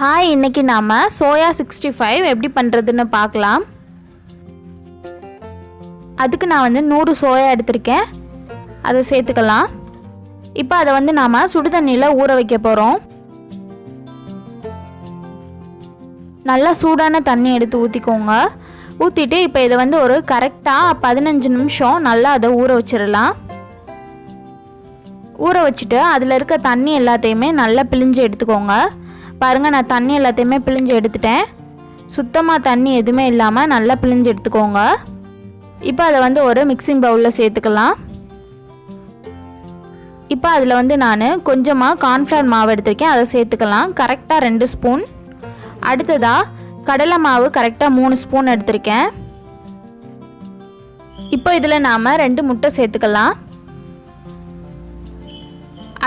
Hi, இன்னைக்கு நாம soya 65 எப்படி பண்றதுன்னு பார்க்கலாம். அதுக்கு நான் வந்து 100 சோயா எடுத்துர்க்கேன். அதை சேர்த்துக்கலாம். இப்போ அதை வந்து நாம சுடு தண்ணியில ஊற வைக்க போறோம். நல்லா சூடான தண்ணி எடுத்து ஊத்திக்கோங்க. ஊத்திட்டு இப்போ இதை வந்து ஒரு கரெக்ட்டா 15 நிமிஷம் நல்லா அதை ஊற வச்சிரலாம். ஊற வச்சிட்டு அதில் இருக்க தண்ணி எல்லாத்தையுமே நல்லா பிழிஞ்சு எடுத்துக்கோங்க. பாருங்க, நான் தண்ணி எல்லாத்தையுமே பிழிஞ்சு எடுத்துட்டேன். சுத்தமாக தண்ணி எதுவுமே இல்லாமல் நல்லா பிழிஞ்சு எடுத்துக்கோங்க. இப்போ அதை வந்து ஒரு மிக்சிங் பவுலில் சேர்த்துக்கலாம். இப்போ அதில் வந்து நான் கொஞ்சமாக கார்ன்ஃப்ளவர் மாவு எடுத்துருக்கேன், அதை சேர்த்துக்கலாம். கரெக்டாக 2 ஸ்பூன். அடுத்ததாக கடலை மாவு கரெக்டாக 3 ஸ்பூன் எடுத்திருக்கேன். இப்போ இதில் நாம் 2 முட்டை சேர்த்துக்கலாம்.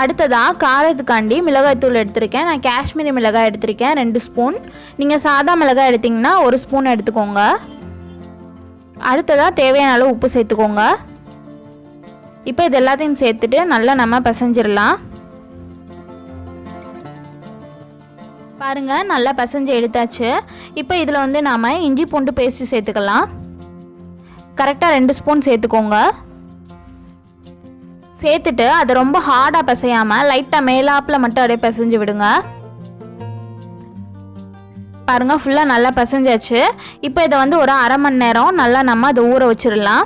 அடுத்ததாக காரத்துக்காண்டி மிளகாய்த்தூள் எடுத்திருக்கேன். நான் காஷ்மீரி மிளகாய் எடுத்திருக்கேன் 2 ஸ்பூன். நீங்கள் சாதா மிளகாய் எடுத்திங்கன்னா 1 ஸ்பூன் எடுத்துக்கோங்க. அடுத்ததாக தேவையான அளவு உப்பு சேர்த்துக்கோங்க. இப்போ இது எல்லாத்தையும் சேர்த்துட்டு நல்லா நம்ம பிசைஞ்சிடலாம். பாருங்கள், நல்லா பிசைஞ்சு எடுத்தாச்சு. இப்போ இதில் வந்து நாம் இஞ்சி பூண்டு பேஸ்ட் சேர்த்துக்கலாம். கரெக்டாக 2 ஸ்பூன் சேர்த்துக்கோங்க. சேர்த்துட்டு அதை ரொம்ப ஹார்டாக பிசையாமல் லைட்டாக மேலாப்பில் மட்டும் அப்படியே பிசைஞ்சு விடுங்க. பாருங்கள், ஃபுல்லாக நல்லா பிசைஞ்சாச்சு. இப்போ இதை வந்து ஒரு அரை மணி நேரம் நல்லா நம்ம அதை ஊற வச்சிடலாம்.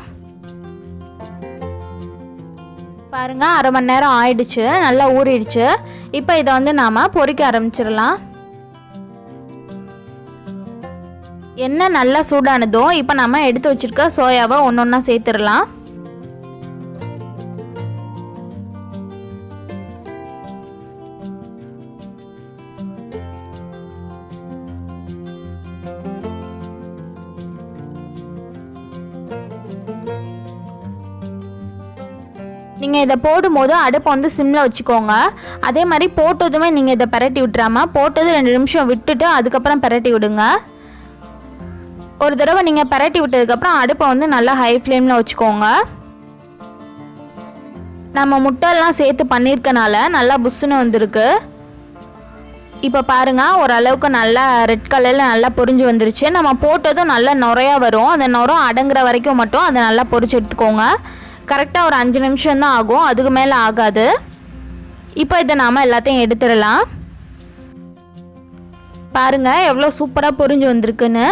பாருங்கள், அரை மணி நேரம் ஆயிடுச்சு, நல்லா ஊறிடுச்சு. இப்போ இதை வந்து நாம் பொரிக்க ஆரம்பிச்சிடலாம். எண்ணெய் நல்லா சூடானதோ இப்போ நம்ம எடுத்து வச்சிருக்க சோயாவை ஒன்று ஒன்றா சேர்த்துடலாம். நீங்கள் இதை போடும்போது அடுப்பை வந்து சிம்மில் வச்சுக்கோங்க. அதே மாதிரி போட்டதுமே நீங்கள் இதை பரட்டி விட்டுறாமல் போட்டது 2 நிமிஷம் விட்டுட்டு அதுக்கப்புறம் பரட்டி விடுங்க. ஒரு தடவை நீங்கள் பரட்டி விட்டதுக்கப்புறம் அடுப்பை வந்து நல்லா ஹை ஃப்ளேமில் வச்சுக்கோங்க. நம்ம முட்டையெல்லாம் சேர்த்து பண்ணியிருக்கனால நல்லா புஷ்ஷுன்னு வந்திருக்கு. இப்போ பாருங்கள், ஓரளவுக்கு நல்லா ரெட் கலரில் நல்லா பொரிஞ்சு வந்துருச்சு. நம்ம போட்டதும் நல்லா நுரையாக வரும். அந்த நுரம் அடங்குற வரைக்கும் மட்டும் அதை நல்லா பொரிச்சு எடுத்துக்கோங்க. கரெக்டாக ஒரு 5 நிமிஷம் தான் ஆகும், அதுக்கு மேலே ஆகாது. இப்போ இதை நாம் எல்லாத்தையும் எடுத்துடலாம். பாருங்கள் எவ்வளோ சூப்பராக பொரிஞ்சு வந்திருக்குன்னு.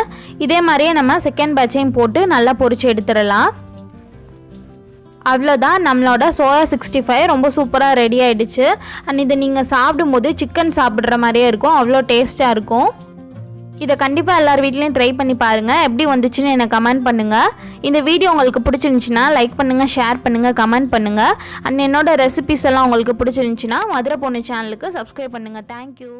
இதே மாதிரியே நம்ம செகண்ட் பேட்சையும் போட்டு நல்லா பொரிச்சு எடுத்துடலாம். அவ்வளோதான், நம்மளோட சோயா 65 ரொம்ப சூப்பராக ரெடி ஆகிடுச்சு. அண்ட் இதை நீங்கள் சாப்பிடும்போது சிக்கன் சாப்பிட்ற மாதிரியே இருக்கும், அவ்வளோ டேஸ்ட்டாக இருக்கும். இதை கண்டிப்பாக எல்லார் வீட்லேயும் ட்ரை பண்ணி பாருங்கள். எப்படி வந்துச்சுன்னு எனக்கு கமெண்ட் பண்ணுங்கள். இந்த வீடியோ உங்களுக்கு பிடிச்சிருந்துச்சின்னா லைக் பண்ணுங்கள், ஷேர் பண்ணுங்கள், கமெண்ட் பண்ணுங்கள். அண்ட் என்னோட ரெசிபிஸ் எல்லாம் உங்களுக்கு பிடிச்சிருந்துச்சின்னா மதுரை பொண்ணு சேனலுக்கு சப்ஸ்கிரைப் பண்ணுங்கள். தேங்க்யூ.